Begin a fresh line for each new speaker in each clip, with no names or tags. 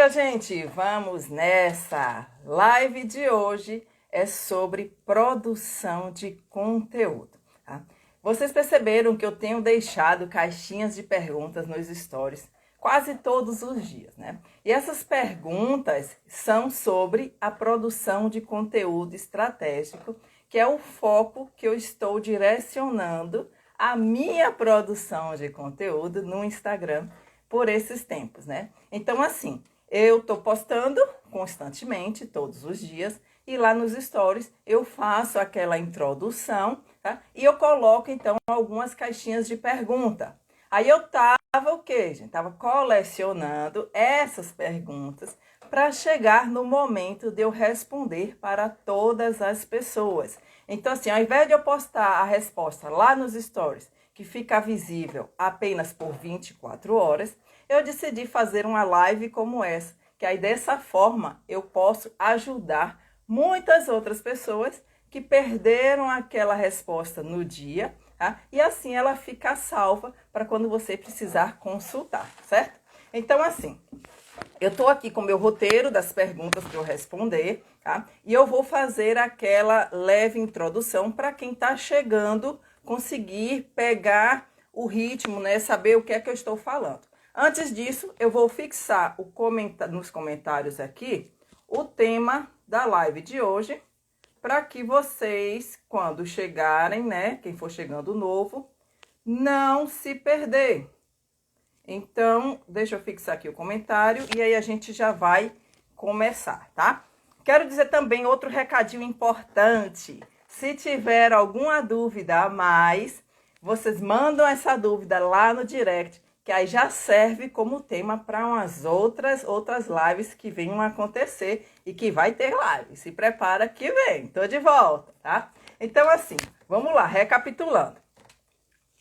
Bora, gente, vamos nessa! Live de hoje é sobre produção de conteúdo, tá? Vocês perceberam que eu tenho deixado caixinhas de perguntas nos stories quase todos os dias, né? E essas perguntas são sobre a produção de conteúdo estratégico, que é o foco que eu estou direcionando a minha produção de conteúdo no Instagram por esses tempos, né? Então, assim, eu tô postando constantemente, todos os dias, e lá nos stories eu faço aquela introdução, tá? E eu coloco, então, algumas caixinhas de pergunta. Aí eu tava o quê, gente? Tava colecionando essas perguntas para chegar no momento de eu responder para todas as pessoas. Então, assim, ao invés de eu postar a resposta lá nos stories, que fica visível apenas por 24 horas, eu decidi fazer uma live como essa, que aí dessa forma eu posso ajudar muitas outras pessoas que perderam aquela resposta no dia, tá? E assim ela fica salva para quando você precisar consultar, certo? Então, assim, eu tô aqui com o meu roteiro das perguntas para eu responder, tá? E eu vou fazer aquela leve introdução para quem está chegando conseguir pegar o ritmo, né? Saber o que é que eu estou falando. Antes disso, eu vou fixar nos comentários aqui o tema da live de hoje, para que vocês, quando chegarem, né? Quem for chegando novo, não se perder. Então, deixa eu fixar aqui o comentário e aí a gente já vai começar, tá? Quero dizer também outro recadinho importante. Se tiver alguma dúvida a mais, vocês mandam essa dúvida lá no direct, que aí já serve como tema para umas outras lives que venham acontecer e que vai ter live. Se prepara que vem, tô de volta, tá? Então, assim, vamos lá, recapitulando.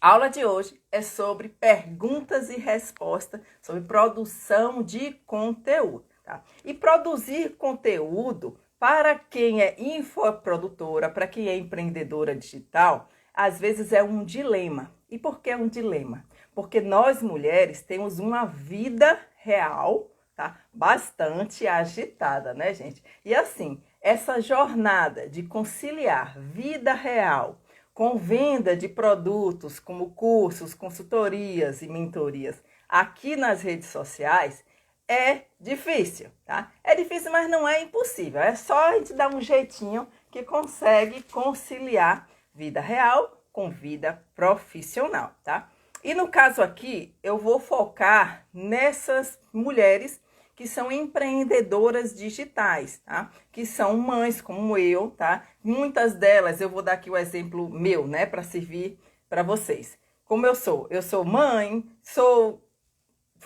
A aula de hoje é sobre perguntas e respostas, sobre produção de conteúdo, tá? E produzir conteúdo para quem é infoprodutora, para quem é empreendedora digital, às vezes é um dilema. E por que é um dilema? Porque nós mulheres temos uma vida real, tá? Bastante agitada, né, gente? E assim, essa jornada de conciliar vida real com venda de produtos como cursos, consultorias e mentorias aqui nas redes sociais é difícil, tá? É difícil, mas não é impossível. É só a gente dar um jeitinho que consegue conciliar vida real com vida profissional, tá? E no caso aqui, eu vou focar nessas mulheres que são empreendedoras digitais, tá? Que são mães como eu, tá? Muitas delas, eu vou dar aqui o exemplo meu, né? Para servir para vocês. Como eu sou mãe, sou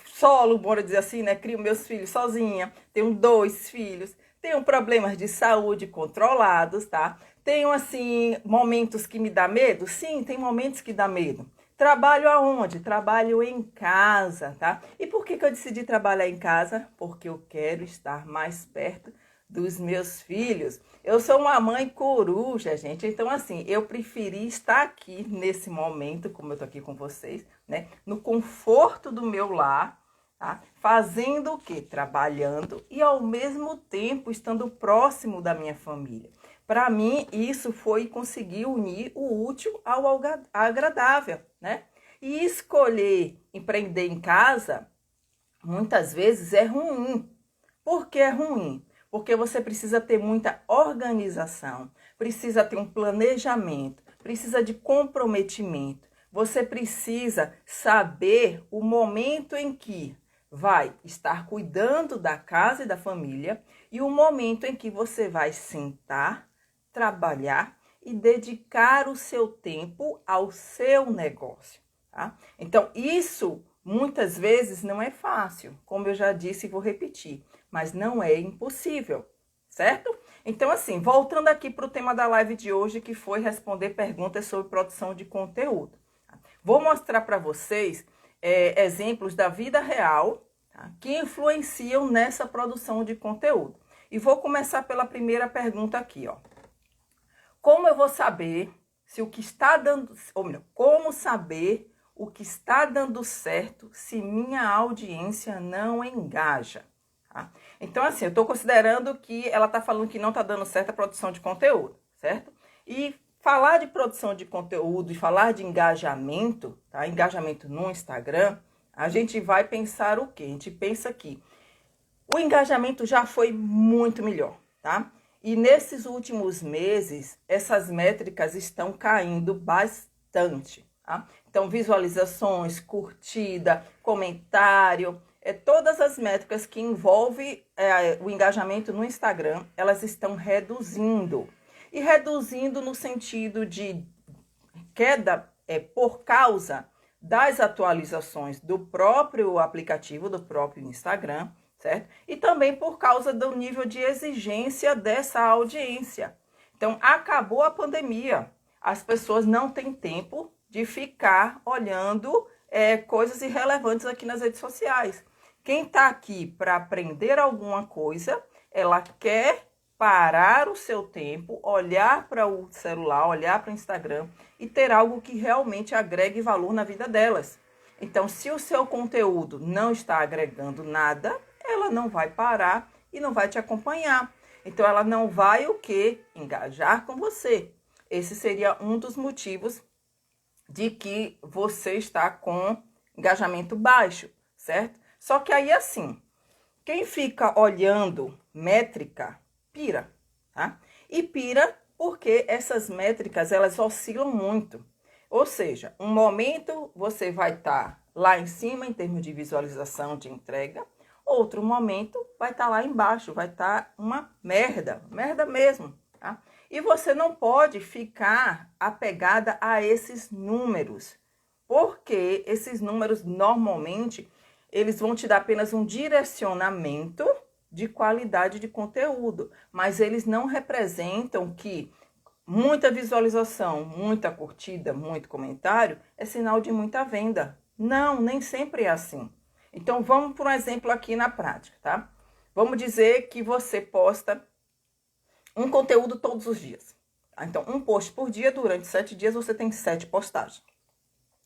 solo, bora dizer assim, né? Crio meus filhos sozinha, tenho 2 filhos, tenho problemas de saúde controlados, tá? Tenho, assim, momentos que me dá medo? Sim, tem momentos que dá medo. Trabalho aonde? Trabalho em casa, tá? E por que eu decidi trabalhar em casa? Porque eu quero estar mais perto dos meus filhos. Eu sou uma mãe coruja, gente. Então, assim, eu preferi estar aqui nesse momento, como eu tô aqui com vocês, né? No conforto do meu lar, tá? Fazendo o quê? Trabalhando e, ao mesmo tempo, estando próximo da minha família. Para mim, isso foi conseguir unir o útil ao agradável, né? E escolher empreender em casa, muitas vezes é ruim. Por que é ruim? Porque você precisa ter muita organização, precisa ter um planejamento, precisa de comprometimento. Você precisa saber o momento em que vai estar cuidando da casa e da família e o momento em que você vai sentar, trabalhar e dedicar o seu tempo ao seu negócio, tá? Então, isso muitas vezes não é fácil, como eu já disse e vou repetir, mas não é impossível, certo? Então, assim, voltando aqui para o tema da live de hoje, que foi responder perguntas sobre produção de conteúdo. Vou mostrar para vocês exemplos da vida real, tá, que influenciam nessa produção de conteúdo. E vou começar pela primeira pergunta aqui, ó. Como eu vou saber se o que está dando, ou melhor, como saber o que está dando certo se minha audiência não engaja? tá? Então, assim, eu estou considerando que ela está falando que não está dando certo a produção de conteúdo, certo? E falar de produção de conteúdo e falar de engajamento, tá? Engajamento no Instagram, a gente vai pensar o quê? A gente pensa que o engajamento já foi muito melhor, tá? E nesses últimos meses, essas métricas estão caindo bastante, tá? Então, visualizações, curtida, comentário, todas as métricas que envolvem o engajamento no Instagram, elas estão reduzindo. E reduzindo no sentido de queda por causa das atualizações do próprio aplicativo, do próprio Instagram, certo? E também por causa do nível de exigência dessa audiência. Então, acabou a pandemia. As pessoas não têm tempo de ficar olhando coisas irrelevantes aqui nas redes sociais. Quem está aqui para aprender alguma coisa, ela quer parar o seu tempo, olhar para o celular, olhar para o Instagram e ter algo que realmente agregue valor na vida delas. Então, se o seu conteúdo não está agregando nada, ela não vai parar e não vai te acompanhar. Então, ela não vai o quê? Engajar com você. Esse seria um dos motivos de que você está com engajamento baixo, certo? Só que aí, assim, quem fica olhando métrica, pira, tá? E pira porque essas métricas, elas oscilam muito. Ou seja, um momento você vai estar lá em cima em termos de visualização, de entrega, outro momento vai estar lá embaixo, vai estar uma merda mesmo, tá? E você não pode ficar apegada a esses números, porque esses números normalmente eles vão te dar apenas um direcionamento de qualidade de conteúdo, mas eles não representam que muita visualização, muita curtida, muito comentário é sinal de muita venda. Não, nem sempre é assim. Então, vamos por um exemplo aqui na prática, tá? Vamos dizer que você posta um conteúdo todos os dias. Então, um post por dia, durante 7 dias, você tem 7 postagens.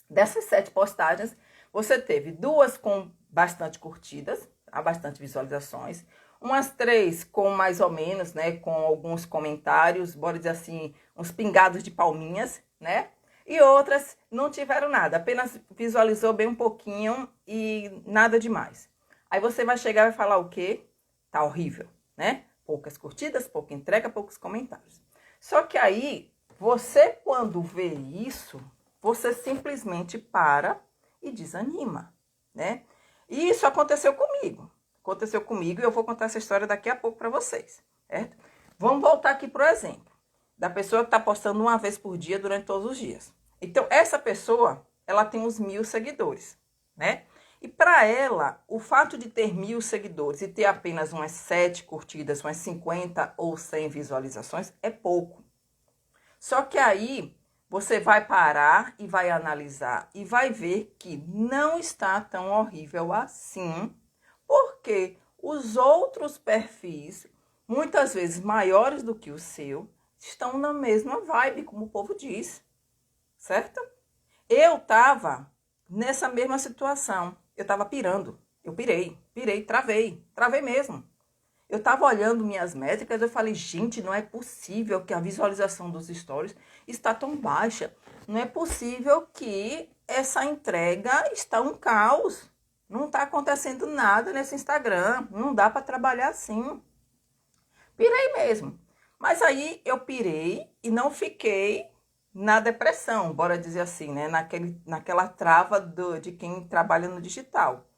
Dessas 7 postagens, você teve 2 com bastante curtidas, bastante visualizações, umas 3 com mais ou menos, né, com alguns comentários, bora dizer assim, uns pingados de palminhas, né? E outras não tiveram nada, apenas visualizou bem um pouquinho e nada demais. Aí você vai chegar e vai falar o quê? Tá horrível, né? Poucas curtidas, pouca entrega, poucos comentários. Só que aí, você quando vê isso, você simplesmente para e desanima, né? E isso aconteceu comigo. Aconteceu comigo e eu vou contar essa história daqui a pouco para vocês, certo? Vamos voltar aqui pro exemplo da pessoa que está postando uma vez por dia durante todos os dias. Então, essa pessoa, ela tem uns 1.000 seguidores, né? E para ela, o fato de ter 1.000 seguidores e ter apenas umas 7 curtidas, umas 50 ou 100 visualizações é pouco. Só que aí você vai parar e vai analisar e vai ver que não está tão horrível assim, porque os outros perfis, muitas vezes maiores do que o seu, estão na mesma vibe, como o povo diz, certo? Eu estava nessa mesma situação, eu estava pirando, eu pirei, travei mesmo. Eu estava olhando minhas métricas, eu falei, gente, não é possível que a visualização dos stories está tão baixa. Não é possível que essa entrega está um caos. Não está acontecendo nada nesse Instagram. Não dá para trabalhar assim. Pirei mesmo. Mas aí eu pirei e não fiquei na depressão, bora dizer assim, né? Naquela trava de quem trabalha no digital.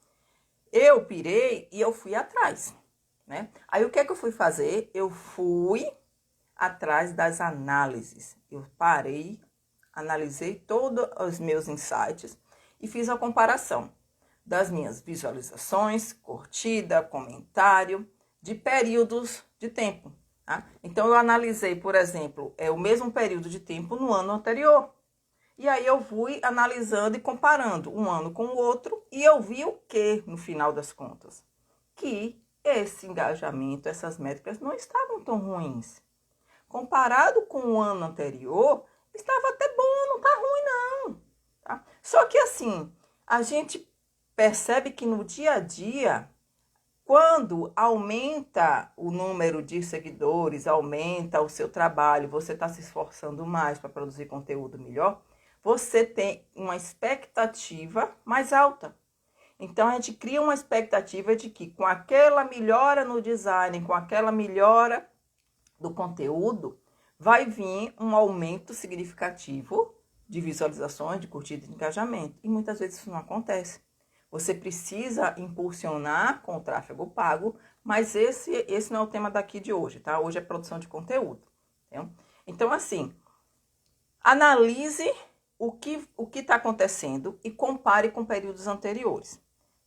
Eu pirei e eu fui atrás. Né? Aí o que é que eu fui fazer? Eu fui atrás das análises. Eu parei, analisei todos os meus insights e fiz a comparação das minhas visualizações, curtida, comentário, de períodos de tempo. Tá? Então eu analisei, por exemplo, o mesmo período de tempo no ano anterior. E aí eu fui analisando e comparando um ano com o outro e eu vi o que no final das contas? Que esse engajamento, essas métricas não estavam tão ruins. Comparado com o ano anterior, estava até bom, não está ruim não. Tá? Só que assim, a gente percebe que no dia a dia, Quando aumenta o número de seguidores, aumenta o seu trabalho, você está se esforçando mais para produzir conteúdo melhor, você tem uma expectativa mais alta. Então, a gente cria uma expectativa de que com aquela melhora no design, com aquela melhora do conteúdo, vai vir um aumento significativo de visualizações, de curtida e de engajamento. E muitas vezes isso não acontece. Você precisa impulsionar com o tráfego pago, mas esse não é o tema daqui de hoje, tá? Hoje é produção de conteúdo. Entendeu? Então, assim, analise o que está acontecendo e compare com períodos anteriores.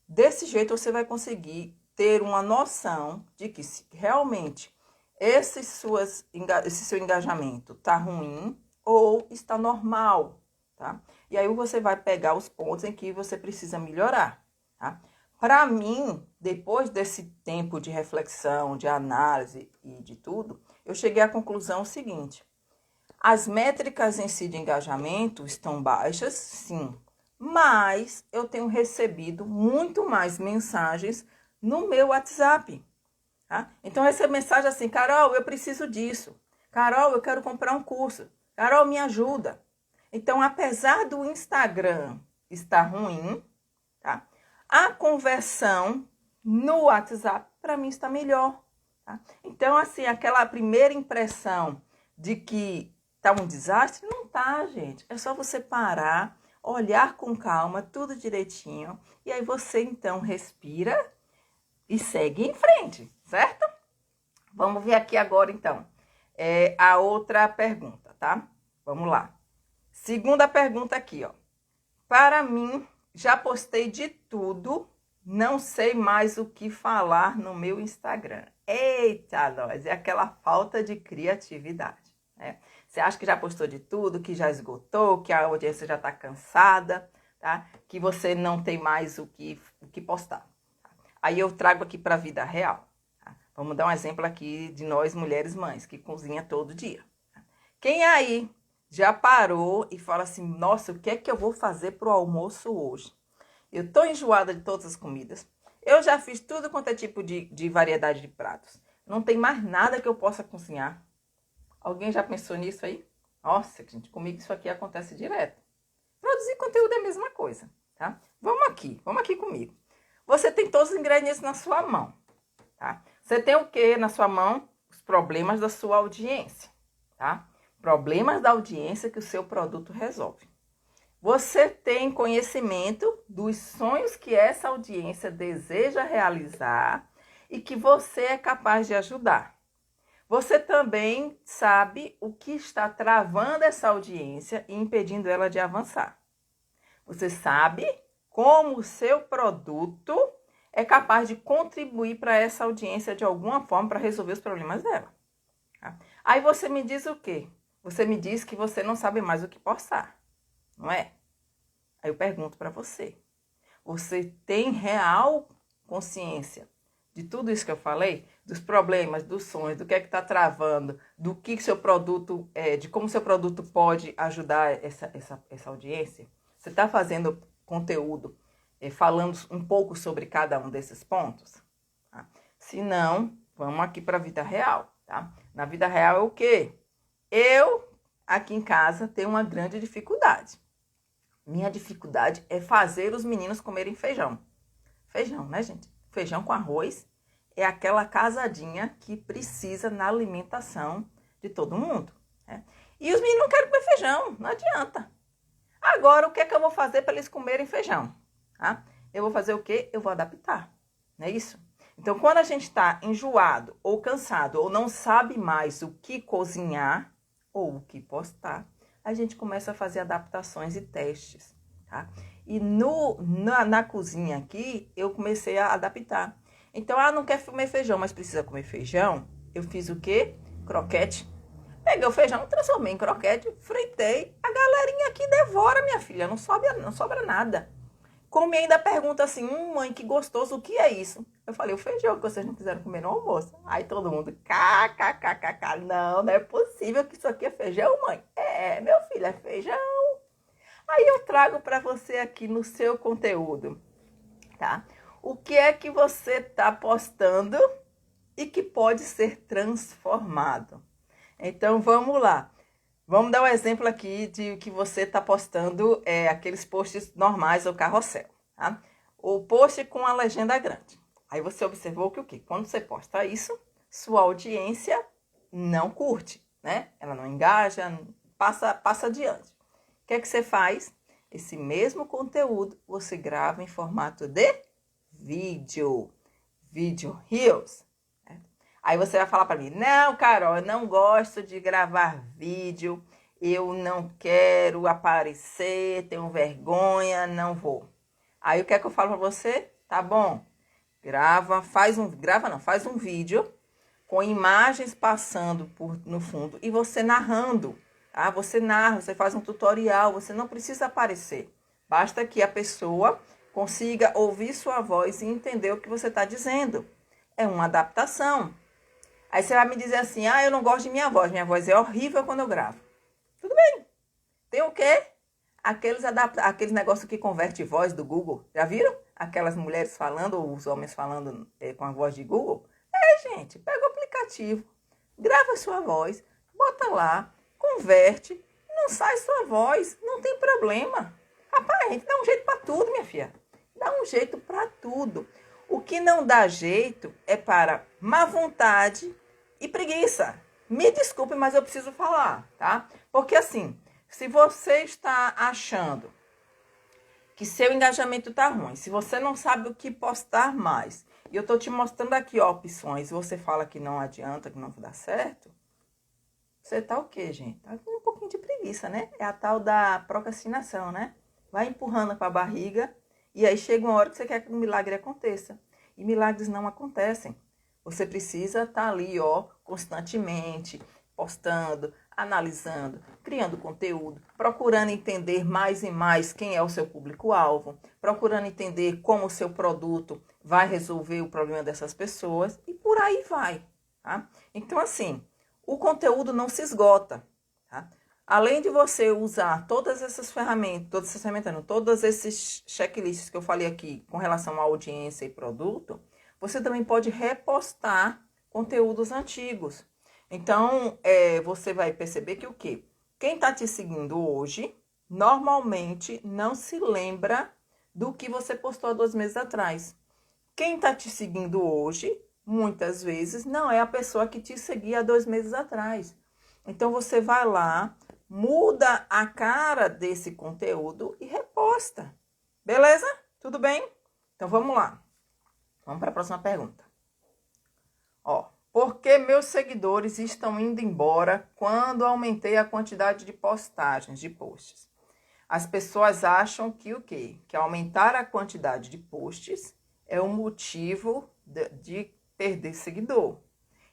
Desse jeito, você vai conseguir ter uma noção de que se realmente esse seu engajamento está ruim ou está normal, tá? E aí você vai pegar os pontos em que você precisa melhorar, tá? Para mim, depois desse tempo de reflexão, de análise e de tudo, eu cheguei à conclusão seguinte: as métricas em si de engajamento estão baixas, sim, mas eu tenho recebido muito mais mensagens no meu WhatsApp. Tá? Então, eu recebo mensagem assim: Carol, eu preciso disso. Carol, eu quero comprar um curso. Carol, me ajuda. Então, apesar do Instagram estar ruim, tá? A conversão no WhatsApp, para mim, está melhor. Tá? Então, assim, aquela primeira impressão de que tá um desastre, não tá, gente. É só você parar, olhar com calma, tudo direitinho, e aí você, então, respira e segue em frente, certo? Vamos ver aqui agora, então, a outra pergunta, tá? Vamos lá. Segunda pergunta aqui, ó. Para mim, já postei de tudo, não sei mais o que falar no meu Instagram. Eita, nós, é aquela falta de criatividade, né? Você acha que já postou de tudo, que já esgotou, que a audiência já está cansada, tá? Que você não tem mais o que postar. Aí eu trago aqui para a vida real. Tá? Vamos dar um exemplo aqui de nós, mulheres mães, que cozinha todo dia. Quem aí já parou e fala assim: nossa, o que é que eu vou fazer para o almoço hoje? Eu estou enjoada de todas as comidas. Eu já fiz tudo quanto é tipo de variedade de pratos. Não tem mais nada que eu possa cozinhar. Alguém já pensou nisso aí? Nossa, gente, comigo isso aqui acontece direto. Produzir conteúdo é a mesma coisa, tá? Vamos aqui comigo. Você tem todos os ingredientes na sua mão, tá? Você tem o que na sua mão? Os problemas da sua audiência, tá? Problemas da audiência que o seu produto resolve. Você tem conhecimento dos sonhos que essa audiência deseja realizar e que você é capaz de ajudar. Você também sabe o que está travando essa audiência e impedindo ela de avançar. Você sabe como o seu produto é capaz de contribuir para essa audiência de alguma forma para resolver os problemas dela. Tá? Aí você me diz o quê? Você me diz que você não sabe mais o que postar, não é? Aí eu pergunto para você: você tem real consciência de tudo isso que eu falei? Dos problemas, dos sonhos, do que é que está travando, do que seu produto, de como seu produto pode ajudar essa audiência? Você está fazendo conteúdo falando um pouco sobre cada um desses pontos? Tá? Se não, vamos aqui para a vida real, tá? Na vida real é o quê? Eu, aqui em casa, tenho uma grande dificuldade. Minha dificuldade é fazer os meninos comerem feijão. Feijão, né, gente? Feijão com arroz é aquela casadinha que precisa na alimentação de todo mundo, né? E os meninos não querem comer feijão, não adianta. Agora, o que é que eu vou fazer para eles comerem feijão? Tá? Eu vou fazer o quê? Eu vou adaptar, não é isso? Então, quando a gente está enjoado ou cansado ou não sabe mais o que cozinhar ou o que postar, a gente começa a fazer adaptações e testes, tá? E na cozinha aqui, eu comecei a adaptar. Então, não quer comer feijão, mas precisa comer feijão. Eu fiz o quê? Croquete. Peguei o feijão, transformei em croquete, fritei. A galerinha aqui devora, minha filha, não sobra nada. Come e ainda pergunta assim: mãe, que gostoso, o que é isso? Eu falei: o feijão que vocês não quiseram comer no almoço. Aí todo mundo, kkkk, não é possível que isso aqui é feijão, mãe. É, meu filho, é feijão. Aí eu trago para você aqui no seu conteúdo, tá? O que é que você está postando e que pode ser transformado? Então, vamos lá. Vamos dar um exemplo aqui de que você está postando aqueles posts normais ou carrossel, tá? O post com a legenda grande. Aí você observou que o quê? Quando você posta isso, sua audiência não curte, né? Ela não engaja, passa adiante. O que é que você faz? Esse mesmo conteúdo você grava em formato de vídeo Reels. Aí você vai falar para mim, não, Carol, eu não gosto de gravar vídeo, eu não quero aparecer, tenho vergonha, não vou. Aí o que é que eu falo para você? Tá bom, faz um vídeo com imagens passando no fundo e você narrando, tá? Você narra, você faz um tutorial, você não precisa aparecer. Basta que a pessoa consiga ouvir sua voz e entender o que você está dizendo. É uma adaptação. Aí você vai me dizer assim, eu não gosto de minha voz é horrível quando eu gravo. Tudo bem. Tem o quê? Aqueles negócios que converte voz do Google. Já viram? Aquelas mulheres falando, ou os homens falando com a voz de Google. Gente, pega o aplicativo, grava sua voz, bota lá, converte, não sai sua voz, não tem problema. Rapaz, dá um jeito para tudo, minha filha. Dá um jeito para tudo. O que não dá jeito é para má vontade e preguiça. Me desculpe, mas eu preciso falar, tá? Porque assim, se você está achando que seu engajamento tá ruim, se você não sabe o que postar mais, e eu tô te mostrando aqui opções, e você fala que não adianta, que não vai dar certo, você tá o quê, gente? Tá com um pouquinho de preguiça, né? É a tal da procrastinação, né? Vai empurrando com a barriga, e aí chega uma hora que você quer que um milagre aconteça. E milagres não acontecem. Você precisa estar ali, constantemente, postando, analisando, criando conteúdo, procurando entender mais e mais quem é o seu público-alvo, procurando entender como o seu produto vai resolver o problema dessas pessoas e por aí vai, tá? Então, assim, o conteúdo não se esgota, tá? Além de você usar todas essas ferramentas, todos esses checklists que eu falei aqui com relação à audiência e produto, você também pode repostar conteúdos antigos. Então, você vai perceber que o quê? Quem está te seguindo hoje, normalmente não se lembra do que você postou há 2 meses atrás. Quem está te seguindo hoje, muitas vezes, não é a pessoa que te seguia há 2 meses atrás. Então, você vai lá, muda a cara desse conteúdo e reposta. Beleza? Tudo bem? Então, vamos lá. Vamos para a próxima pergunta. Por que meus seguidores estão indo embora quando aumentei a quantidade de postagens, de posts? As pessoas acham que o quê? Que aumentar a quantidade de posts é um motivo de perder seguidor.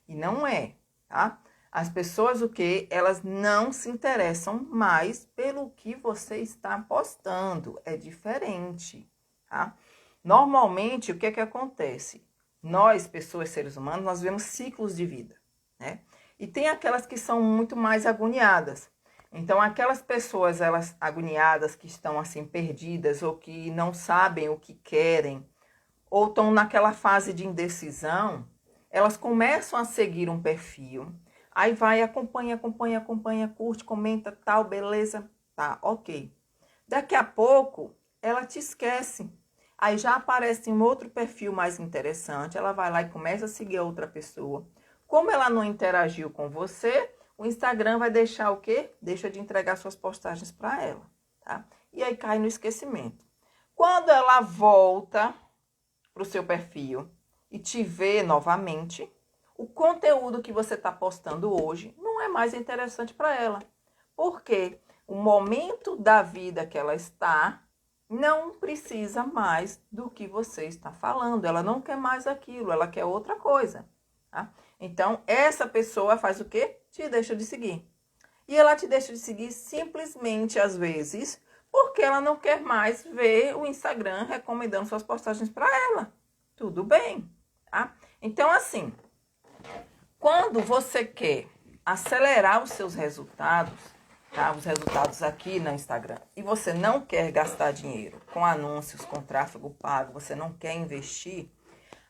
E não é, tá? As pessoas, o quê? Elas não se interessam mais pelo que você está postando. É diferente, tá? Normalmente, o que é que acontece? Nós, pessoas, seres humanos, nós vemos ciclos de vida, né? E tem aquelas que são muito mais agoniadas. Então, aquelas pessoas, elas agoniadas, que estão assim perdidas ou que não sabem o que querem, ou estão naquela fase de indecisão, elas começam a seguir um perfil, aí vai, acompanha, curte, comenta, tal, beleza, tá, ok. Daqui a pouco, ela te esquece. Aí já aparece um outro perfil mais interessante, ela vai lá e começa a seguir a outra pessoa. Como ela não interagiu com você, o Instagram vai deixar o quê? Deixa de entregar suas postagens para ela, tá? E aí cai no esquecimento. Quando ela volta para o seu perfil e te vê novamente, o conteúdo que você está postando hoje não é mais interessante para ela. Por quê? O momento da vida que ela está não precisa mais do que você está falando. Ela não quer mais aquilo, ela quer outra coisa, tá? Então, essa pessoa faz o quê? Te deixa de seguir. E ela te deixa de seguir simplesmente, às vezes, porque ela não quer mais ver o Instagram recomendando suas postagens para ela. Tudo bem, tá? Então, assim, quando você quer acelerar os seus resultados, tá, os resultados aqui no Instagram, e você não quer gastar dinheiro com anúncios, com tráfego pago, você não quer investir,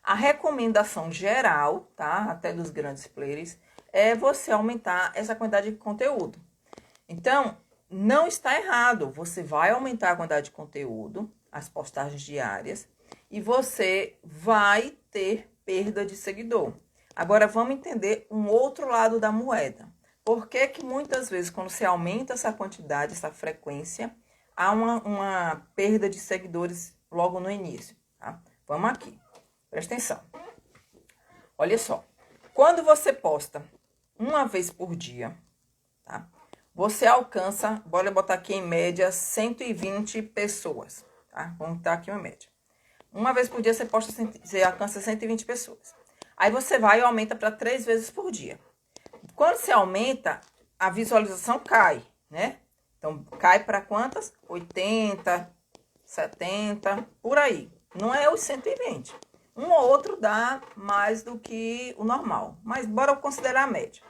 a recomendação geral, tá, até dos grandes players, é você aumentar essa quantidade de conteúdo. Então, não está errado, você vai aumentar a quantidade de conteúdo, as postagens diárias, e você vai ter perda de seguidor. Agora, vamos entender um outro lado da moeda. Por que que muitas vezes, quando você aumenta essa quantidade, essa frequência, há uma perda de seguidores logo no início, tá? Vamos aqui, presta atenção. Olha só, quando você posta uma vez por dia, tá? Você alcança, bora botar aqui em média, 120 pessoas, tá? Vamos botar aqui uma média. Uma vez por dia você alcança 120 pessoas. Aí você vai e aumenta para 3 vezes por dia. Quando você aumenta, a visualização cai, né? Então, cai para quantas? 80, 70, por aí. Não é os 120. Um ou outro dá mais do que o normal. Mas bora considerar a média.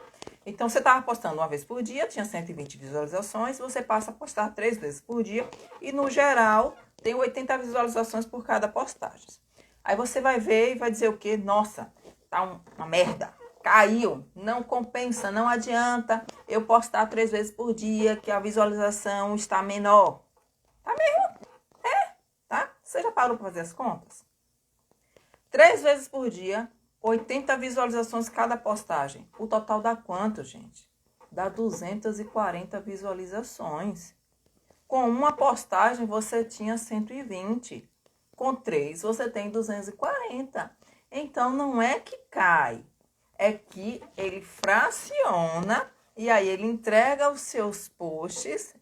Então, você estava postando uma vez por dia, tinha 120 visualizações, você passa a postar 3 vezes por dia. E, no geral, tem 80 visualizações por cada postagem. Aí você vai ver e vai dizer o quê? Nossa, tá uma merda. Caiu, não compensa, não adianta eu postar 3 vezes por dia que a visualização está menor. Tá mesmo? Tá? Você já parou para fazer as contas? 3 vezes por dia, 80 visualizações cada postagem. O total dá quanto, gente? Dá 240 visualizações. Com uma postagem você tinha 120. Com 3 você tem 240. Então não é que cai. É que ele fraciona e aí ele entrega os seus posts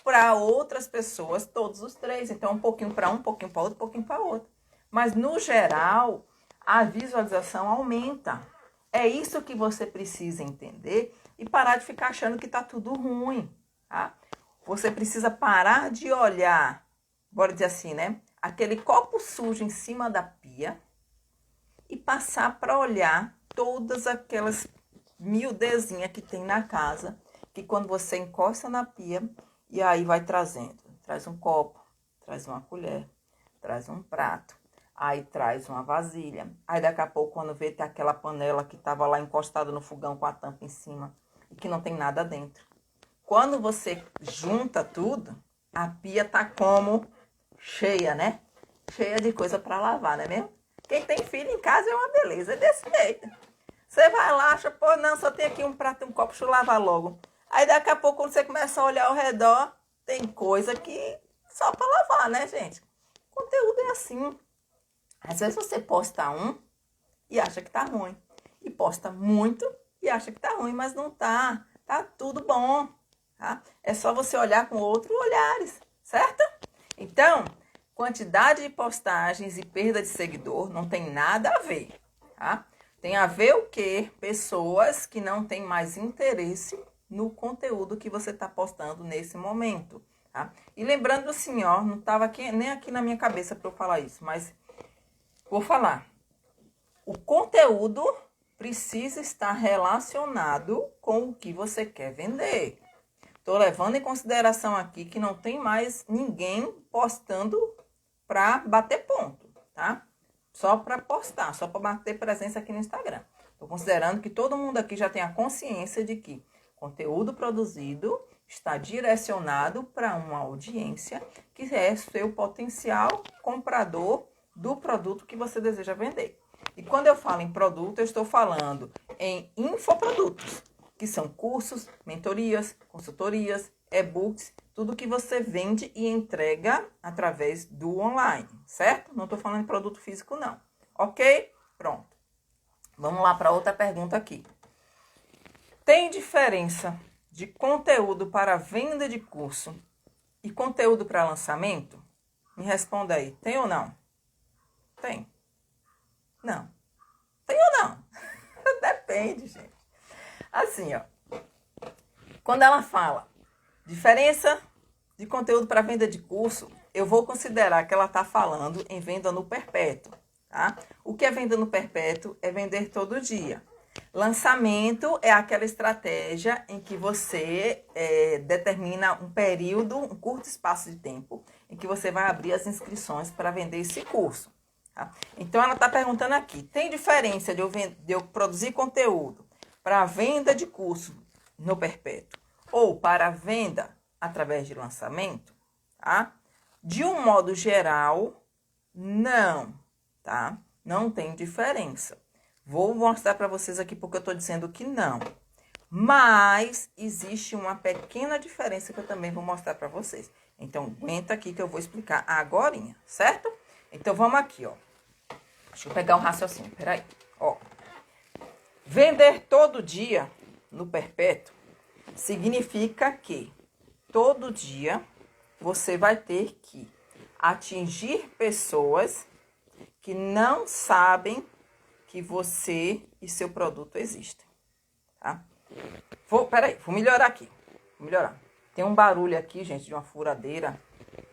para outras pessoas, todos os 3. Então, um pouquinho para um pouquinho para outro, um pouquinho para outro. Mas, no geral, a visualização aumenta. É isso que você precisa entender e parar de ficar achando que está tudo ruim, tá? Você precisa parar de olhar, bora dizer assim, né? Aquele copo sujo em cima da pia e passar para olhar todas aquelas miudezinhas que tem na casa, que quando você encosta na pia, e aí vai trazendo. Traz um copo, traz uma colher, traz um prato, aí traz uma vasilha. Aí daqui a pouco, quando vê, tem aquela panela que estava lá encostada no fogão com a tampa em cima e que não tem nada dentro. Quando você junta tudo, a pia tá como cheia, né? Cheia de coisa para lavar, não é mesmo? Quem tem filho em casa é uma beleza, é desse jeito. Você vai lá, acha, pô, não, só tem aqui um prato e um copo, deixa eu lavar logo. Aí daqui a pouco, quando você começa a olhar ao redor, tem coisa que só para lavar, né, gente? O conteúdo é assim. Às vezes você posta um e acha que tá ruim. E posta muito e acha que tá ruim, mas não tá. Tá tudo bom, tá? É só você olhar com outros olhares, certo? Então, quantidade de postagens e perda de seguidor não tem nada a ver, tá? Tem a ver o quê? Pessoas que não têm mais interesse no conteúdo que você está postando nesse momento, tá? E lembrando assim, ó, não estava nem aqui na minha cabeça para eu falar isso, mas vou falar. O conteúdo precisa estar relacionado com o que você quer vender. Estou levando em consideração aqui que não tem mais ninguém postando para bater ponto, tá? Só para postar, só para bater presença aqui no Instagram. Estou considerando que todo mundo aqui já tem a consciência de que conteúdo produzido está direcionado para uma audiência que é seu potencial comprador do produto que você deseja vender. E quando eu falo em produto, eu estou falando em infoprodutos, que são cursos, mentorias, consultorias, e-books, tudo que você vende e entrega através do online, certo? Não estou falando de produto físico, não. Ok? Pronto. Vamos lá para outra pergunta aqui. Tem diferença de conteúdo para venda de curso e conteúdo para lançamento? Me responda aí. Tem ou não? Tem. Não. Tem ou não? Depende, gente. Assim, ó. Quando ela fala diferença de conteúdo para venda de curso, eu vou considerar que ela está falando em venda no perpétuo, tá? O que é venda no perpétuo? É vender todo dia. Lançamento é aquela estratégia em que você determina um período, um curto espaço de tempo, em que você vai abrir as inscrições para vender esse curso. Tá? Então, ela está perguntando aqui, tem diferença de eu produzir conteúdo para venda de curso no Perpétuo ou para venda através de lançamento? Tá? De um modo geral, não, tá? Não tem diferença. Vou mostrar para vocês aqui porque eu estou dizendo que não. Mas existe uma pequena diferença que eu também vou mostrar para vocês. Então, aguenta aqui que eu vou explicar agorinha, certo? Então, vamos aqui, ó. Deixa eu pegar um raciocínio, peraí. Ó. Vender todo dia no Perpétuo significa que todo dia você vai ter que atingir pessoas que não sabem que você e seu produto existem, tá? Peraí, vou melhorar aqui. Vou melhorar. Tem um barulho aqui, gente, de uma furadeira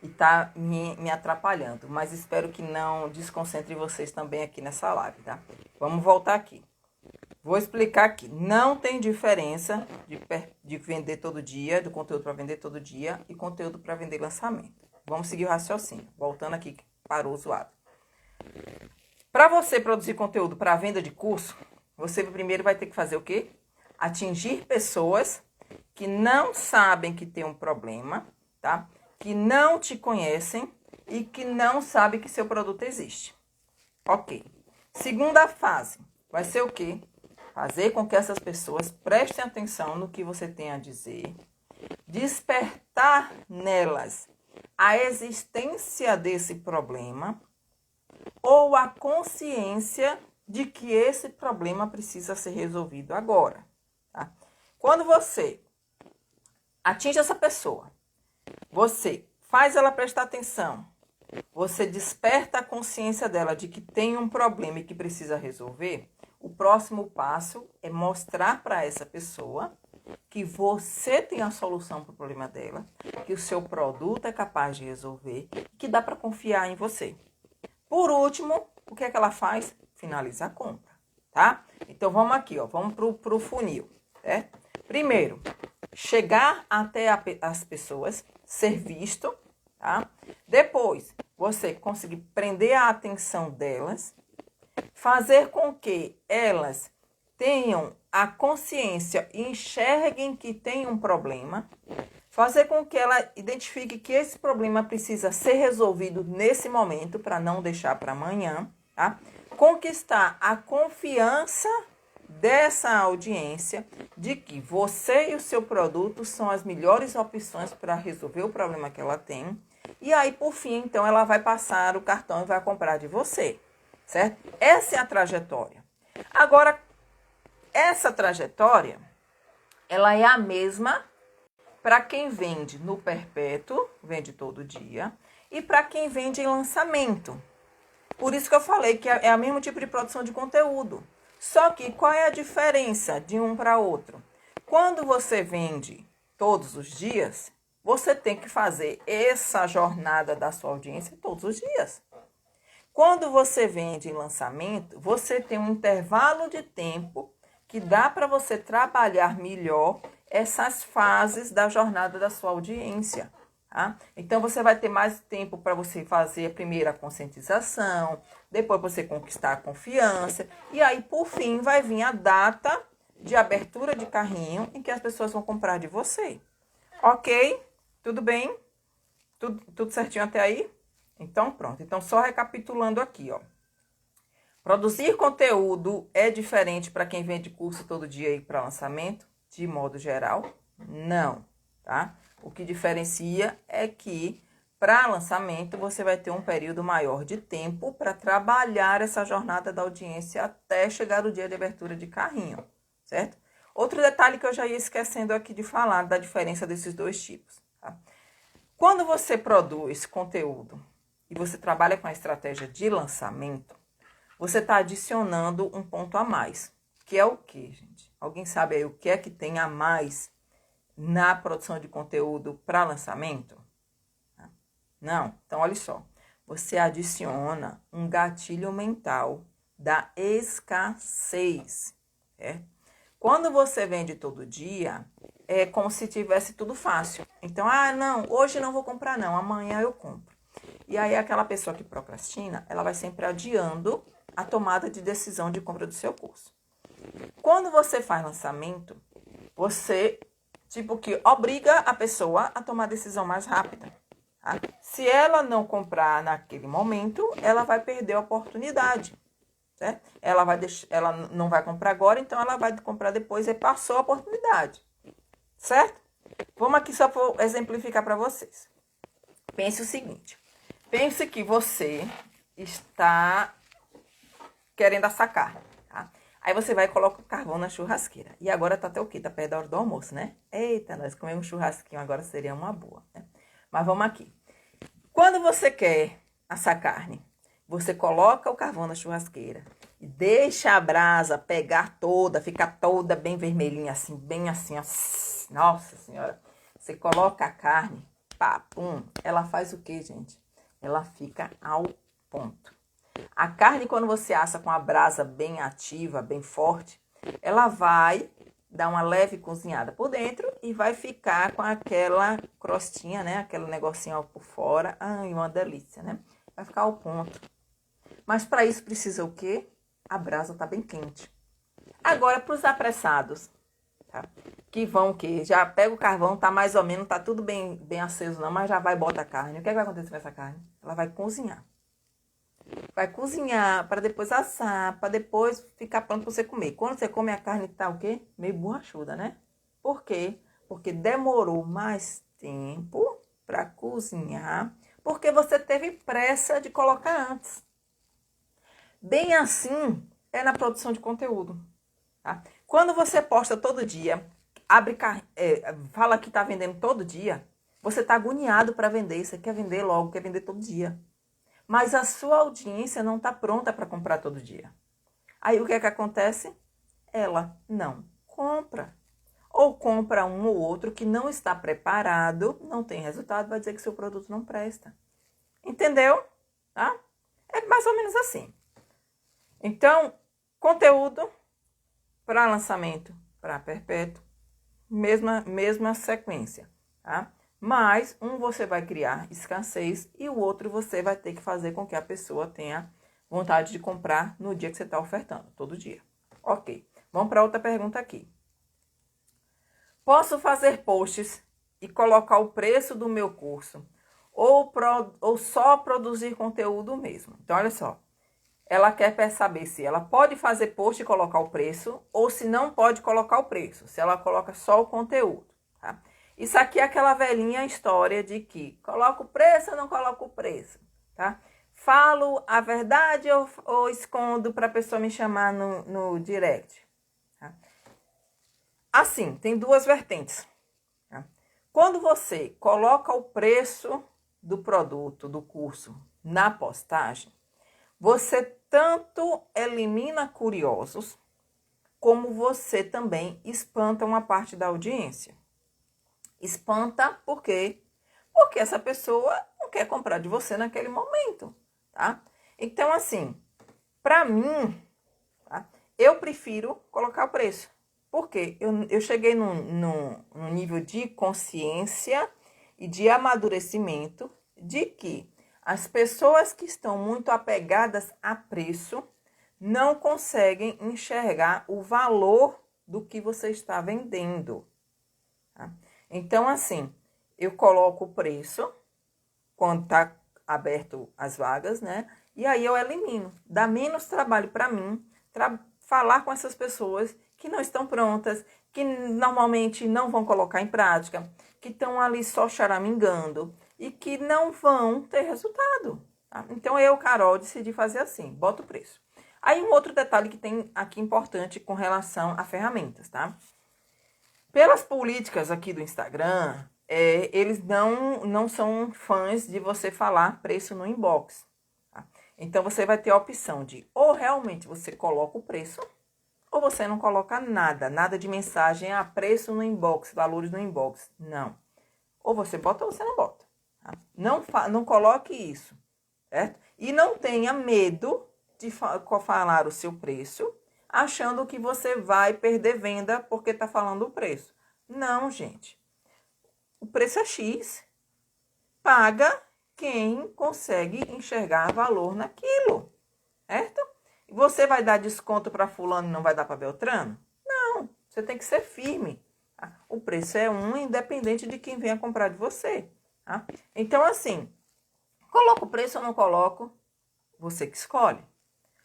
e tá me atrapalhando, mas espero que não desconcentre vocês também aqui nessa live, tá? Vamos voltar aqui. Vou explicar aqui. Não tem diferença de vender todo dia, do conteúdo para vender todo dia e conteúdo para vender lançamento. Vamos seguir o raciocínio. Voltando aqui para o usuário. Para você produzir conteúdo para venda de curso, você primeiro vai ter que fazer o quê? Atingir pessoas que não sabem que tem um problema, tá? Que não te conhecem e que não sabem que seu produto existe. Ok. Segunda fase vai ser o quê? Fazer com que essas pessoas prestem atenção no que você tem a dizer, despertar nelas a existência desse problema ou a consciência de que esse problema precisa ser resolvido agora. Tá? Quando você atinge essa pessoa, você faz ela prestar atenção, você desperta a consciência dela de que tem um problema e que precisa resolver, o próximo passo é mostrar para essa pessoa que você tem a solução para o problema dela, que o seu produto é capaz de resolver e que dá para confiar em você. Por último, o que é que ela faz? Finaliza a compra, tá? Então, vamos aqui, ó, vamos pro funil, certo? Primeiro, chegar até as pessoas, ser visto, tá? Depois, você conseguir prender a atenção delas, fazer com que elas tenham a consciência e enxerguem que tem um problema, fazer com que ela identifique que esse problema precisa ser resolvido nesse momento, para não deixar para amanhã, tá? Conquistar a confiança dessa audiência de que você e o seu produto são as melhores opções para resolver o problema que ela tem. E aí, por fim, então, ela vai passar o cartão e vai comprar de você, certo? Essa é a trajetória. Agora, essa trajetória, ela é a mesma para quem vende no Perpétuo, vende todo dia, e para quem vende em lançamento. Por isso que eu falei que é o mesmo tipo de produção de conteúdo. Só que qual é a diferença de um para outro? Quando você vende todos os dias, você tem que fazer essa jornada da sua audiência todos os dias. Quando você vende em lançamento, você tem um intervalo de tempo que dá para você trabalhar melhor essas fases da jornada da sua audiência. Tá? Então, você vai ter mais tempo para você fazer a primeira conscientização, depois você conquistar a confiança, e aí, por fim, vai vir a data de abertura de carrinho em que as pessoas vão comprar de você. Ok? Tudo bem? Tudo certinho até aí? Então, pronto. Então, só recapitulando aqui, ó. Produzir conteúdo é diferente para quem vende curso todo dia e para lançamento? De modo geral, não, tá? O que diferencia é que para lançamento você vai ter um período maior de tempo para trabalhar essa jornada da audiência até chegar o dia de abertura de carrinho, certo? Outro detalhe que eu já ia esquecendo aqui de falar da diferença desses dois tipos, tá? Quando você produz conteúdo e você trabalha com a estratégia de lançamento, você está adicionando um ponto a mais, que é o quê, gente? Alguém sabe aí o que é que tem a mais na produção de conteúdo para lançamento? Não? Então, olha só. Você adiciona um gatilho mental da escassez. É. Quando você vende todo dia, é como se tivesse tudo fácil. Então, não, hoje não vou comprar não, amanhã eu compro. E aí aquela pessoa que procrastina, ela vai sempre adiando a tomada de decisão de compra do seu curso. Quando você faz lançamento, você, tipo, que obriga a pessoa a tomar a decisão mais rápida. Tá? Se ela não comprar naquele momento, ela vai perder a oportunidade. Certo? Ela não vai comprar agora, então ela vai comprar depois e passou a oportunidade. Certo? Vamos aqui só para exemplificar para vocês. Pense o seguinte. Pense que você está querendo assar carne, tá? Aí você vai e coloca o carvão na churrasqueira. E agora tá até o quê? Tá perto da hora do almoço, né? Eita, nós comemos churrasquinho, agora seria uma boa, né? Mas vamos aqui. Quando você quer assar carne, você coloca o carvão na churrasqueira e deixa a brasa pegar toda, ficar toda bem vermelhinha, assim, bem assim, ó. Nossa Senhora. Você coloca a carne, pá, pum. Ela faz o quê, gente? Ela fica ao ponto. A carne, quando você assa com a brasa bem ativa, bem forte, ela vai dar uma leve cozinhada por dentro e vai ficar com aquela crostinha, né? Aquele negocinho por fora. Ai, uma delícia, né? Vai ficar ao ponto. Mas para isso precisa o quê? A brasa tá bem quente. Agora, para os apressados, tá? Que vão o quê? Já pega o carvão, tá mais ou menos, tá tudo bem aceso não, mas já vai e bota a carne. O que é que vai acontecer com essa carne? Ela vai cozinhar. Vai cozinhar para depois assar, para depois ficar pronto para você comer. Quando você come a carne tá o quê? Meio borrachuda, né? Por quê? Porque demorou mais tempo para cozinhar, porque você teve pressa de colocar antes. Bem assim é na produção de conteúdo. Tá? Quando você posta todo dia, fala que está vendendo todo dia, você está agoniado para vender, você quer vender logo, quer vender todo dia. Mas a sua audiência não está pronta para comprar todo dia. Aí o que é que acontece? Ela não compra. Ou compra um ou outro que não está preparado, não tem resultado, vai dizer que seu produto não presta. Entendeu? Tá? É mais ou menos assim. Então, conteúdo para lançamento, para perpétuo, mesma sequência, tá? Mas um você vai criar escassez e o outro você vai ter que fazer com que a pessoa tenha vontade de comprar no dia que você está ofertando, todo dia. Ok, vamos para outra pergunta aqui. Posso fazer posts e colocar o preço do meu curso ou só produzir conteúdo mesmo? Então, olha só. Ela quer saber se ela pode fazer post e colocar o preço ou se não pode colocar o preço, se ela coloca só o conteúdo, tá? Isso aqui é aquela velhinha história de que coloca o preço ou não coloca o preço, tá? Falo a verdade ou escondo para a pessoa me chamar no direct, tá? Assim, tem duas vertentes, tá? Quando você coloca o preço do produto, do curso, na postagem, você tanto elimina curiosos, como você também espanta uma parte da audiência. Espanta por quê? Porque essa pessoa não quer comprar de você naquele momento, tá? Então, assim, para mim, tá? Eu prefiro colocar o preço. Por quê? Eu cheguei num nível de consciência e de amadurecimento de que as pessoas que estão muito apegadas a preço não conseguem enxergar o valor do que você está vendendo. Tá? Então, assim, eu coloco o preço quando está aberto as vagas, né? E aí eu elimino. Dá menos trabalho para mim falar com essas pessoas que não estão prontas, que normalmente não vão colocar em prática, que estão ali só choramingando e que não vão ter resultado. Tá? Então, eu, Carol, decidi fazer assim, bota o preço. Aí, um outro detalhe que tem aqui importante com relação a ferramentas, tá? Pelas políticas aqui do Instagram, eles não são fãs de você falar preço no inbox. Tá? Então, você vai ter a opção de ou realmente você coloca o preço, ou você não coloca nada de mensagem, preço no inbox, valores no inbox. Não. Ou você bota ou você não bota. Tá? Não coloque isso, certo? E não tenha medo de falar o seu preço, achando que você vai perder venda porque está falando o preço. Não, gente. O preço é X. Paga quem consegue enxergar valor naquilo, certo? E você vai dar desconto para fulano e não vai dar para Beltrano? Não, você tem que ser firme. Tá? O preço é independente de quem venha comprar de você. Tá? Então, assim, coloco o preço ou não coloco, você que escolhe.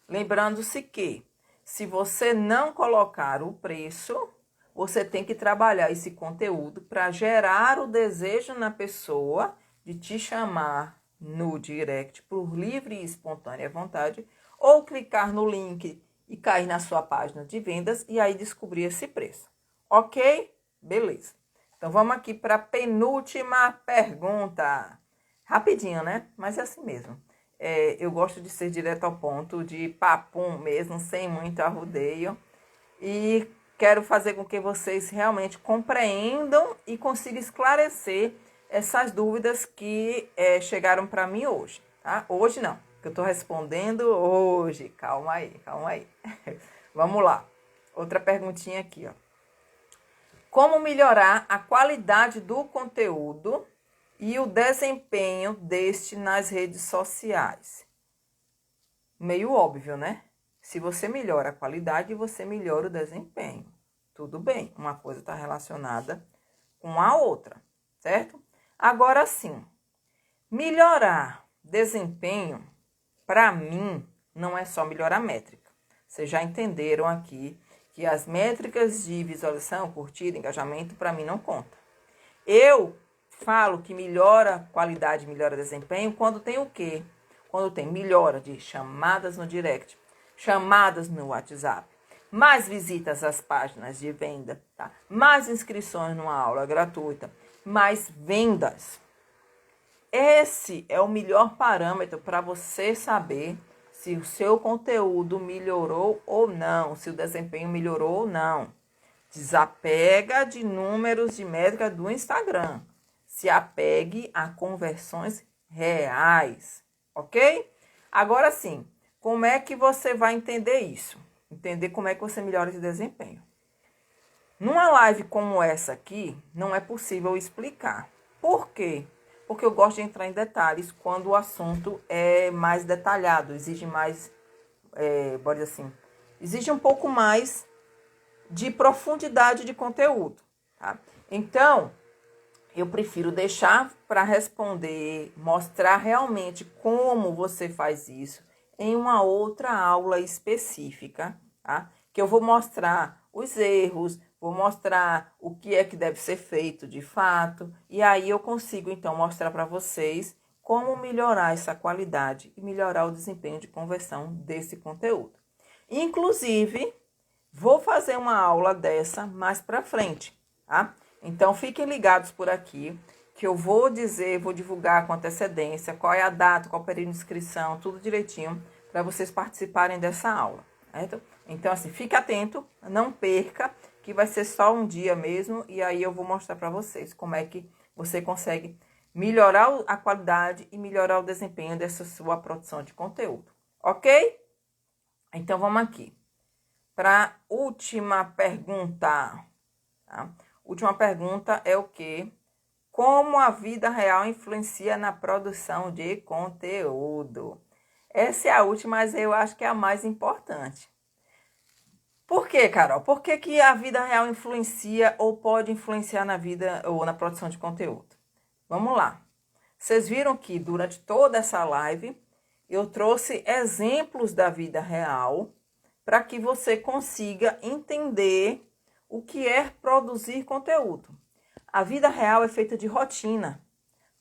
Lembrando-se que, se você não colocar o preço, você tem que trabalhar esse conteúdo para gerar o desejo na pessoa de te chamar no direct por livre e espontânea vontade, ou clicar no link e cair na sua página de vendas e aí descobrir esse preço. Ok? Beleza. Então, vamos aqui para a penúltima pergunta. Rapidinho, né? Mas é assim mesmo. Eu gosto de ser direto ao ponto, de papum mesmo, sem muito arrudeio. E quero fazer com que vocês realmente compreendam e consigam esclarecer essas dúvidas que chegaram para mim hoje, tá? Hoje não, que eu estou respondendo hoje. Calma aí, calma aí. Vamos lá. Outra perguntinha aqui, ó. Como melhorar a qualidade do conteúdo e o desempenho deste nas redes sociais? Meio óbvio, né? Se você melhora a qualidade, você melhora o desempenho. Tudo bem, uma coisa está relacionada com a outra, certo? Agora sim, melhorar desempenho, para mim, não é só melhorar métrica. Vocês já entenderam aqui que as métricas de visualização, curtida, engajamento, para mim não conta. Eu falo que melhora a qualidade, melhora o desempenho quando tem o quê? Quando tem melhora de chamadas no direct, chamadas no WhatsApp, mais visitas às páginas de venda, tá? Mais inscrições numa aula gratuita, mais vendas. Esse é o melhor parâmetro para você saber se o seu conteúdo melhorou ou não, se o desempenho melhorou ou não. Desapega de números de métrica do Instagram. Se apegue a conversões reais, ok? Agora sim, como é que você vai entender isso? Entender como é que você melhora esse desempenho. Numa live como essa aqui, não é possível explicar. Por quê? Porque eu gosto de entrar em detalhes quando o assunto é mais detalhado, exige mais, pode dizer assim, exige um pouco mais de profundidade de conteúdo, tá? Então, eu prefiro deixar para responder, mostrar realmente como você faz isso em uma outra aula específica, tá? Que eu vou mostrar os erros, vou mostrar o que é que deve ser feito de fato, e aí eu consigo então mostrar para vocês como melhorar essa qualidade e melhorar o desempenho de conversão desse conteúdo. Inclusive, vou fazer uma aula dessa mais para frente, tá? Então, fiquem ligados por aqui, que eu vou divulgar com antecedência qual é a data, qual é o período de inscrição, tudo direitinho, para vocês participarem dessa aula, certo? Então, assim, fique atento, não perca, que vai ser só um dia mesmo, e aí eu vou mostrar para vocês como é que você consegue melhorar a qualidade e melhorar o desempenho dessa sua produção de conteúdo, ok? Então, vamos aqui para a última pergunta, tá? Última pergunta é o quê? Como a vida real influencia na produção de conteúdo? Essa é a última, mas eu acho que é a mais importante. Por quê, Carol? Por que a vida real influencia ou pode influenciar na vida ou na produção de conteúdo? Vamos lá. Vocês viram que durante toda essa live eu trouxe exemplos da vida real para que você consiga entender o que é produzir conteúdo. A vida real é feita de rotina.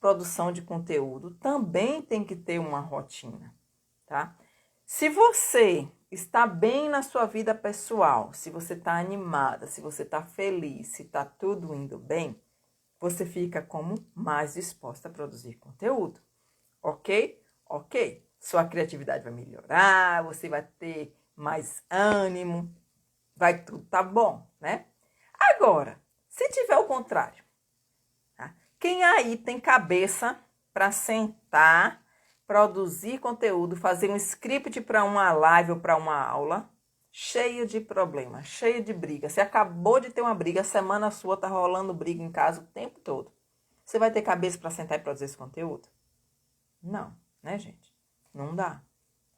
Produção de conteúdo também tem que ter uma rotina, tá? Se você está bem na sua vida pessoal, se você está animada, se você está feliz, se está tudo indo bem, você fica como mais disposta a produzir conteúdo, ok? Ok. Sua criatividade vai melhorar, você vai ter mais ânimo, vai tudo tá bom, né? Agora, se tiver o contrário, tá? Quem aí tem cabeça para sentar, produzir conteúdo, fazer um script para uma live ou para uma aula, cheio de problema, cheio de briga. Você acabou de ter uma briga, a semana sua tá rolando briga em casa o tempo todo. Você vai ter cabeça para sentar e produzir esse conteúdo? Não, né, gente? Não dá.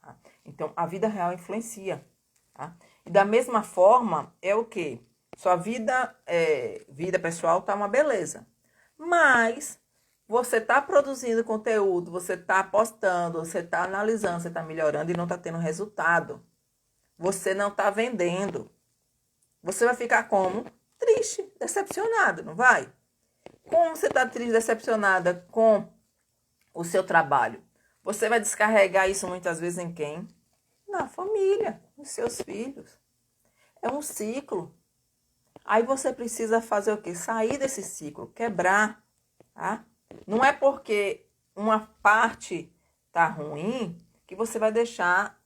Tá? Então, a vida real influencia. Tá? E da mesma forma, é o quê? Sua vida pessoal tá uma beleza. Mas você tá produzindo conteúdo, você tá postando, você tá analisando, você tá melhorando e não tá tendo resultado. Você não tá vendendo. Você vai ficar como? Triste, decepcionado, não vai? Como você tá triste, decepcionada com o seu trabalho? Você vai descarregar isso muitas vezes em quem? Na família, nos seus filhos. É um ciclo. Aí você precisa fazer o quê? Sair desse ciclo, quebrar, tá? Não é porque uma parte tá ruim que você vai deixar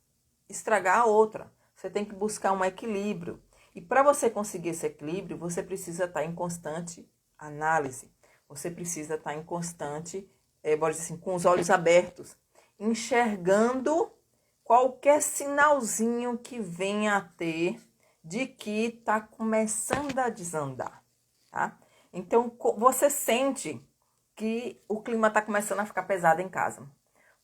estragar a outra. Você tem que buscar um equilíbrio. E para você conseguir esse equilíbrio, você precisa estar em constante análise. Você precisa estar em constante, pode dizer assim, com os olhos abertos, enxergando qualquer sinalzinho que venha a ter de que está começando a desandar, tá? Então, você sente que o clima está começando a ficar pesado em casa.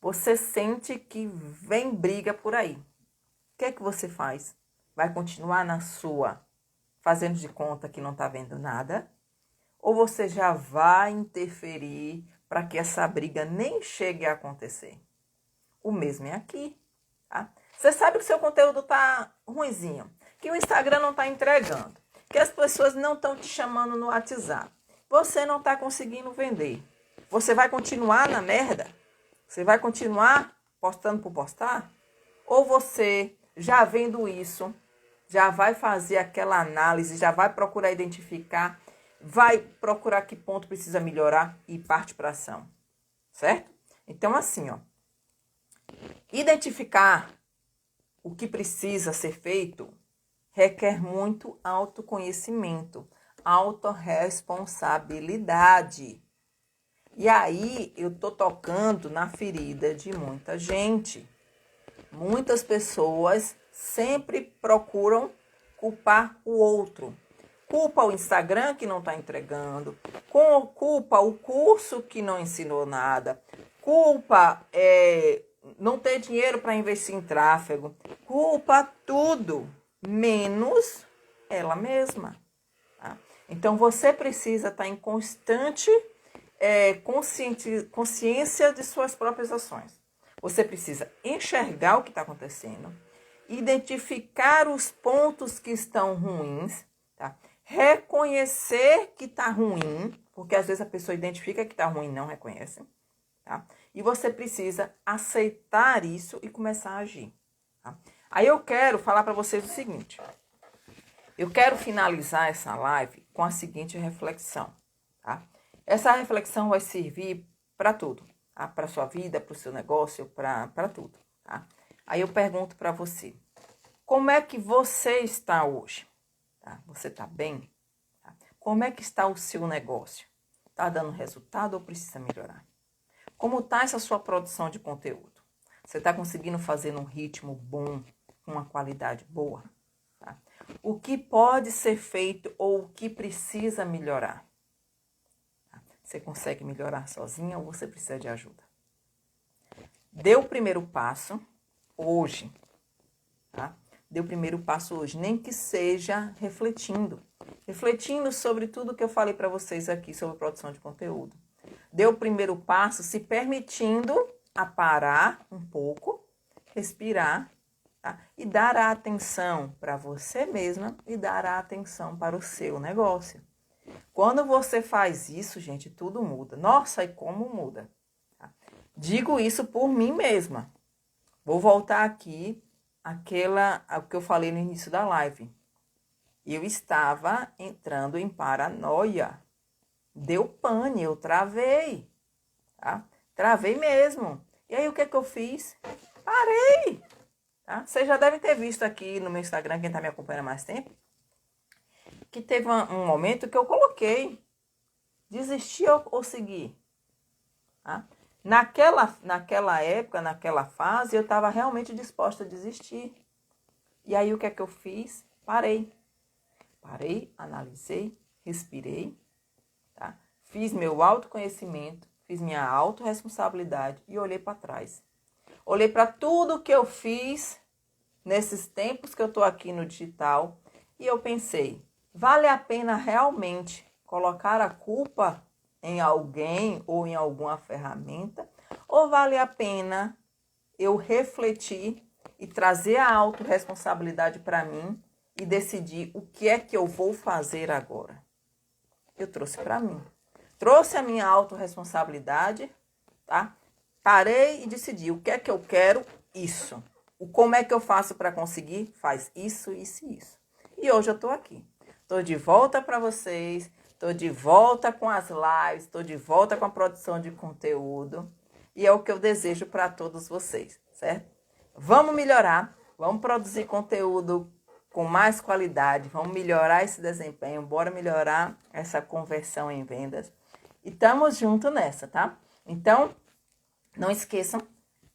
Você sente que vem briga por aí. O que é que você faz? Vai continuar na sua, fazendo de conta que não está vendo nada? Ou você já vai interferir para que essa briga nem chegue a acontecer? O mesmo é aqui, tá? Você sabe que o seu conteúdo está ruinzinho, que o Instagram não está entregando, que as pessoas não estão te chamando no WhatsApp, você não está conseguindo vender. Você vai continuar na merda? Você vai continuar postando por postar? Ou você, já vendo isso, já vai fazer aquela análise, já vai procurar identificar, vai procurar que ponto precisa melhorar e parte para ação, certo? Então, assim, ó, identificar o que precisa ser feito requer muito autoconhecimento, autorresponsabilidade. E aí eu tô tocando na ferida de muita gente. Muitas pessoas sempre procuram culpar o outro. Culpa o Instagram que não está entregando, culpa o curso que não ensinou nada, culpa não ter dinheiro para investir em tráfego, culpa tudo, menos ela mesma. Tá? Então você precisa estar em constante consciência de suas próprias ações. Você precisa enxergar o que está acontecendo, identificar os pontos que estão ruins, tá? Reconhecer que está ruim, porque às vezes a pessoa identifica que está ruim e não reconhece, tá? E você precisa aceitar isso e começar a agir. Tá? Aí eu quero falar para vocês o seguinte. Eu quero finalizar essa live com a seguinte reflexão, tá? Essa reflexão vai servir para tudo, tá? Para a sua vida, para o seu negócio, para tudo, tá? Aí eu pergunto para você, como é que você está hoje? Tá? Você está bem? Tá? Como é que está o seu negócio? Está dando resultado ou precisa melhorar? Como está essa sua produção de conteúdo? Você está conseguindo fazer num ritmo bom, com uma qualidade boa? Tá? O que pode ser feito ou o que precisa melhorar? Você consegue melhorar sozinha ou você precisa de ajuda? Dê o primeiro passo hoje, tá? Dê o primeiro passo hoje, nem que seja refletindo sobre tudo que eu falei para vocês aqui sobre produção de conteúdo. Dê o primeiro passo se permitindo a parar um pouco, respirar, tá? E dar a atenção para você mesma e dar a atenção para o seu negócio. Quando você faz isso, gente, tudo muda. Nossa, e como muda? Tá? Digo isso por mim mesma. Vou voltar aqui ao que eu falei no início da live. Eu estava entrando em paranoia. Deu pane, eu travei. Tá? Travei mesmo. E aí, o que eu fiz? Parei. Tá? Vocês já devem ter visto aqui no meu Instagram, quem está me acompanhando há mais tempo, que teve um momento que eu coloquei desistir ou seguir. Tá? Naquela época, naquela fase, eu estava realmente disposta a desistir. E aí o que é que eu fiz? Parei, analisei, respirei, tá? Fiz meu autoconhecimento, fiz minha autorresponsabilidade e olhei para trás. Olhei para tudo que eu fiz nesses tempos que eu estou aqui no digital e eu pensei, vale a pena realmente colocar a culpa em alguém ou em alguma ferramenta? Ou vale a pena eu refletir e trazer a autorresponsabilidade para mim e decidir o que é que eu vou fazer agora? Eu trouxe para mim. Trouxe a minha autorresponsabilidade, tá? Parei e decidi o que é que eu quero, isso. O como é que eu faço para conseguir? Faz isso, isso e isso. E hoje eu estou aqui. Estou de volta para vocês, estou de volta com as lives, estou de volta com a produção de conteúdo. E é o que eu desejo para todos vocês, certo? Vamos melhorar, vamos produzir conteúdo com mais qualidade, vamos melhorar esse desempenho, bora melhorar essa conversão em vendas. E estamos juntos nessa, tá? Então, não esqueçam,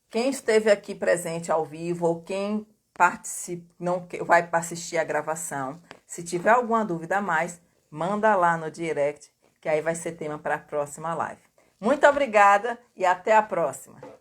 quem esteve aqui presente ao vivo ou quem não vai assistir a gravação, se tiver alguma dúvida a mais, manda lá no direct, que aí vai ser tema para a próxima live. Muito obrigada e até a próxima!